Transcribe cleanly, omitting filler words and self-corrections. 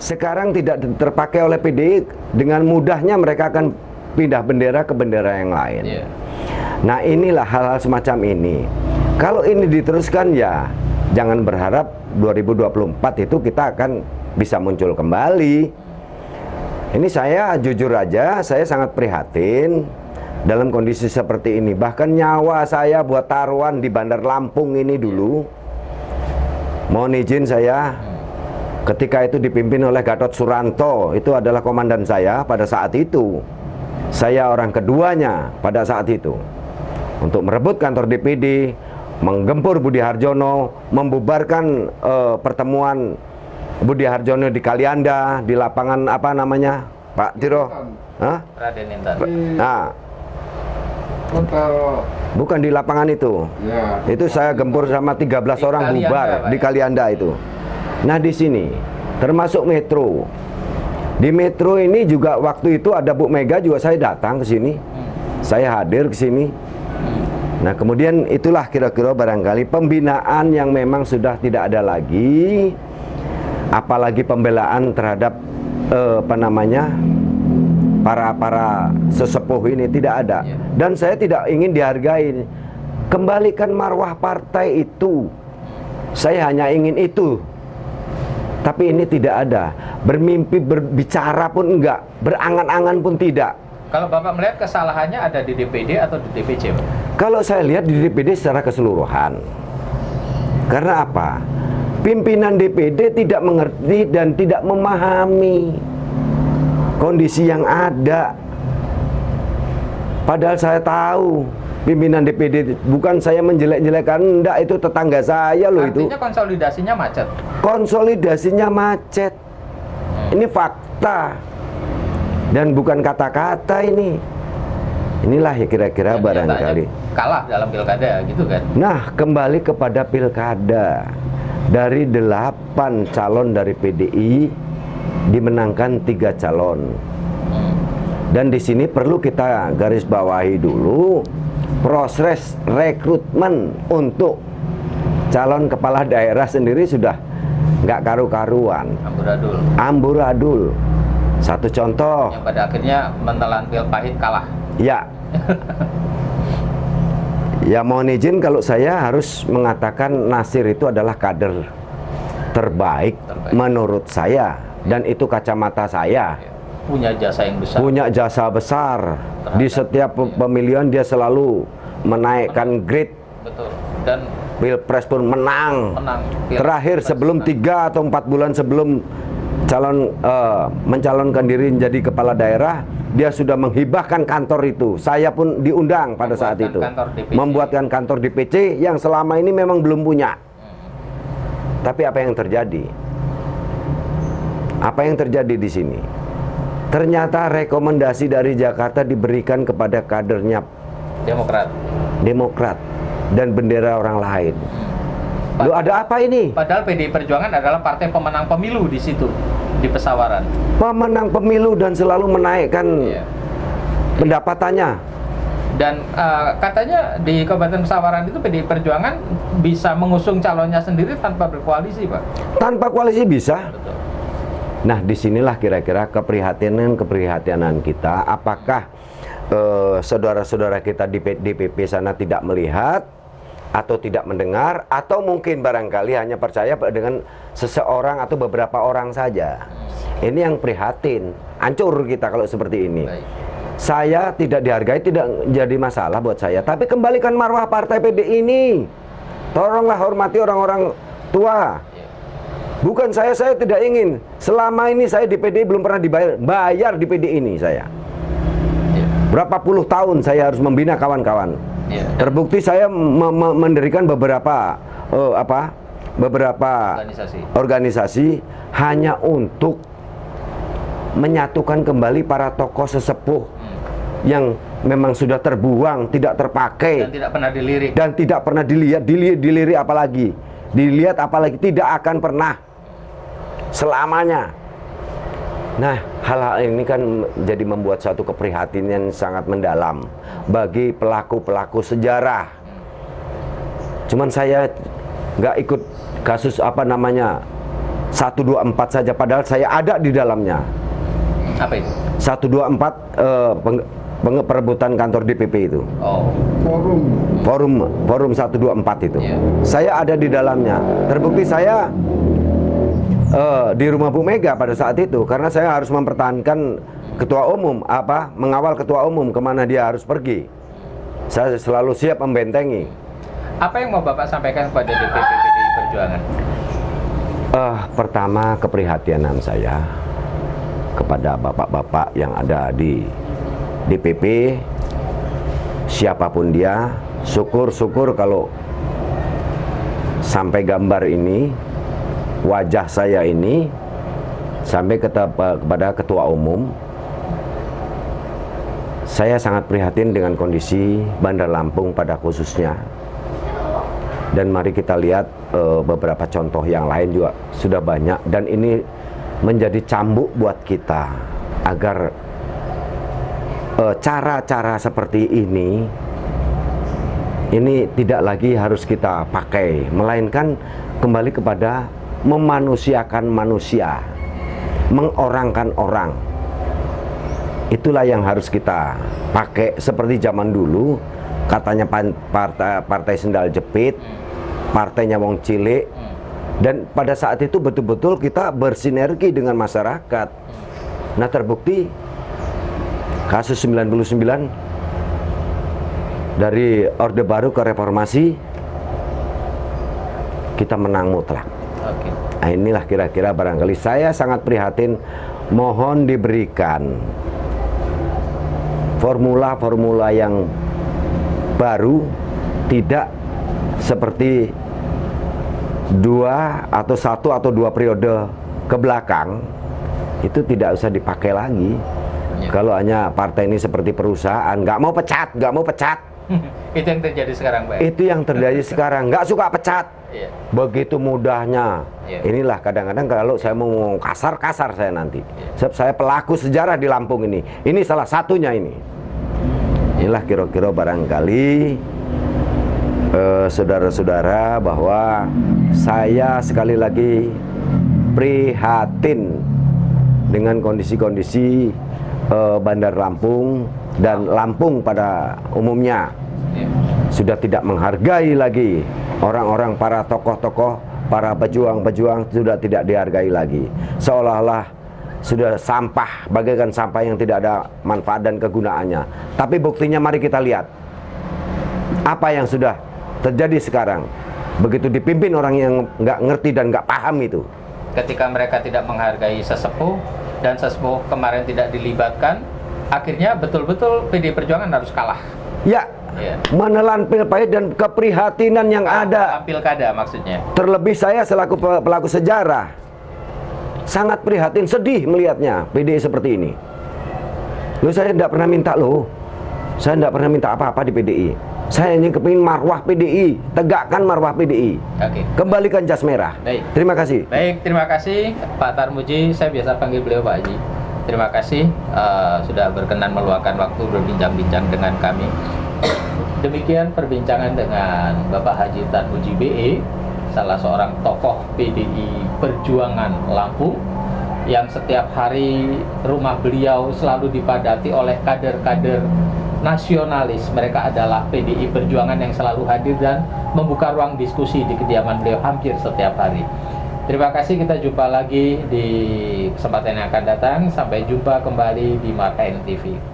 sekarang tidak terpakai oleh PDI, dengan mudahnya mereka akan pindah bendera ke bendera yang lain. Nah, inilah hal-hal semacam ini. Kalau ini diteruskan, ya jangan berharap 2024 itu kita akan bisa muncul kembali. Ini saya jujur aja, saya sangat prihatin dalam kondisi seperti ini. Bahkan nyawa saya buat taruhan di Bandar Lampung ini dulu. Mohon izin saya, ketika itu dipimpin oleh Gatot Suranto, itu adalah komandan saya pada saat itu. Saya orang keduanya pada saat itu. Untuk merebut kantor DPD, menggempur Budi Harjono, membubarkan pertemuan Budi Harjono di Kalianda, di lapangan apa namanya, Pak Tiro? Raden Intan. Nah, bukan di lapangan itu. Itu saya gempur sama 13 orang bubar di Kalianda itu. Nah, di sini termasuk Metro. Di Metro ini juga waktu itu ada Bu Mega juga, saya datang ke sini. Saya hadir ke sini. Nah, kemudian itulah kira-kira barangkali pembinaan yang memang sudah tidak ada lagi, apalagi pembelaan terhadap para sesepuh ini tidak ada. Dan saya tidak ingin dihargai. Kembalikan marwah partai itu. Saya hanya ingin itu. Tapi ini tidak ada. Bermimpi, berbicara pun enggak, berangan-angan pun tidak. Kalau Bapak melihat kesalahannya ada di DPD atau di DPC, Pak? Kalau saya lihat di DPD secara keseluruhan. Karena apa? Pimpinan DPD tidak mengerti dan tidak memahami kondisi yang ada. Padahal saya tahu pimpinan DPD, bukan saya menjelek-jelekan, enggak, itu tetangga saya loh. Itu artinya konsolidasinya macet. Konsolidasinya macet. Ini fakta. Dan bukan kata-kata ini. Inilah ya kira-kira barangkali kalah dalam pilkada gitu kan. Nah, kembali kepada pilkada. Dari 8 calon dari PDI dimenangkan 3 calon. Dan di sini perlu kita garis bawahi dulu proses rekrutmen untuk calon kepala daerah sendiri sudah nggak karu-karuan. Amburadul. Amburadul. Satu contoh. Yang pada akhirnya menelan pil pahit kalah. Ya. Ya, mohon izin kalau saya harus mengatakan Nasir itu adalah kader terbaik menurut saya. Dan itu kacamata saya. Punya jasa yang besar. Punya jasa besar. Di setiap pemilihan dia selalu menaikkan grade. Betul. Dan Pilpres pun menang. Terakhir sebelum 3 atau 4 bulan sebelum mencalonkan diri menjadi kepala daerah, dia sudah menghibahkan kantor itu. Saya pun diundang pada saat itu. Membuatkan kantor DPC yang selama ini memang belum punya. Tapi apa yang terjadi? Apa yang terjadi di sini? Ternyata rekomendasi dari Jakarta diberikan kepada kadernya Demokrat dan bendera orang lain. Lu ada apa ini? Padahal PDI Perjuangan adalah partai pemenang pemilu di situ, di Pesawaran. Pemenang pemilu dan selalu menaikkan pendapatannya. Dan katanya di Kabupaten Pesawaran itu PDI Perjuangan bisa mengusung calonnya sendiri tanpa berkoalisi, Pak. Tanpa koalisi bisa. Betul. Nah, disinilah kira-kira keprihatinan kita. Apakah saudara-saudara kita di DPP sana tidak melihat atau tidak mendengar, atau mungkin barangkali hanya percaya dengan seseorang atau beberapa orang saja. Ini yang prihatin. Hancur kita kalau seperti ini. Baik. Saya tidak dihargai, tidak jadi masalah buat saya. Tapi kembalikan marwah partai PDI ini. Tolonglah hormati orang-orang tua. Bukan saya tidak ingin. Selama ini saya di PDI belum pernah bayar di PDI ini saya. Berapa puluh tahun saya harus membina kawan-kawan. Terbukti saya mendirikan beberapa organisasi hanya untuk menyatukan kembali para tokoh sesepuh yang memang sudah terbuang, tidak terpakai dan tidak pernah dilirik apalagi tidak akan pernah selamanya. Nah, hal-hal ini kan jadi membuat suatu keprihatinan sangat mendalam bagi pelaku-pelaku sejarah. Cuman saya nggak ikut kasus 124 saja, padahal saya ada di dalamnya. Apa itu? 124 perebutan kantor DPP itu. Oh. Forum 124 itu. Iya. Saya ada di dalamnya. Terbukti saya di rumah Bu Mega pada saat itu, karena saya harus mempertahankan ketua umum, mengawal ketua umum kemana dia harus pergi. Saya selalu siap membentengi. Apa yang mau Bapak sampaikan kepada DPP PDI Perjuangan? Pertama, keprihatinan saya kepada bapak-bapak yang ada di DPP, siapapun dia. Syukur-syukur kalau sampai gambar ini, wajah saya ini sampai kepada ketua umum. Saya sangat prihatin dengan kondisi Bandar Lampung pada khususnya. Dan mari kita lihat beberapa contoh yang lain juga sudah banyak, dan ini menjadi cambuk buat kita agar cara-cara seperti ini tidak lagi harus kita pakai, melainkan kembali kepada memanusiakan manusia, mengorangkan orang. Itulah yang harus kita pakai, seperti zaman dulu katanya partai sendal jepit, partainya wong cilik. Dan pada saat itu betul-betul kita bersinergi dengan masyarakat. Nah, terbukti kasus 99 dari Orde Baru ke Reformasi, kita menang mutlak. Oke. Nah, inilah kira-kira barangkali saya sangat prihatin. Mohon diberikan formula-formula yang baru, tidak seperti 1 atau 2 periode ke belakang. Itu tidak usah dipakai lagi. Ya. Kalau hanya partai ini seperti perusahaan, nggak mau pecat. Itu yang terjadi sekarang, Pak. Itu yang terjadi sekarang, nggak suka pecat. Ya. Begitu mudahnya. Ya. Inilah kadang-kadang kalau saya mau ngomong kasar saya nanti. Ya. Sebab saya pelaku sejarah di Lampung ini. Ini salah satunya ini. Inilah kira-kira barangkali saudara-saudara, bahwa saya sekali lagi prihatin dengan kondisi-kondisi Bandar Lampung dan Lampung pada umumnya. Sudah tidak menghargai lagi orang-orang, para tokoh-tokoh, para pejuang-pejuang sudah tidak dihargai lagi. Seolah-olah sudah sampah, bagaikan sampah yang tidak ada manfaat dan kegunaannya. Tapi buktinya mari kita lihat apa yang sudah terjadi sekarang. Begitu dipimpin orang yang nggak ngerti dan nggak paham itu. Ketika mereka tidak menghargai sesepuh, dan sesepuh kemarin tidak dilibatkan, akhirnya betul-betul PDI Perjuangan harus kalah. Ya, menelan pil pahit dan keprihatinan yang ada. Pilkada maksudnya. Terlebih saya selaku pelaku sejarah, sangat prihatin, sedih melihatnya PDI seperti ini. Saya tidak pernah minta saya tidak pernah minta apa-apa di PDI. Saya hanya kepingin marwah PDI, tegakkan marwah PDI. Oke. Kembalikan jas merah. Baik. Terima kasih. Baik, terima kasih Pak Tarmuji. Saya biasa panggil beliau Pak Haji. Terima kasih sudah berkenan meluangkan waktu berbincang-bincang dengan kami. Demikian perbincangan dengan Bapak Haji Tarmuji BE, salah seorang tokoh PDI Perjuangan Lampung, yang setiap hari rumah beliau selalu dipadati oleh kader-kader nasionalis. Mereka adalah PDI Perjuangan yang selalu hadir dan membuka ruang diskusi di kediaman beliau hampir setiap hari. Terima kasih, kita jumpa lagi di kesempatan yang akan datang. Sampai jumpa kembali di Marka NTV.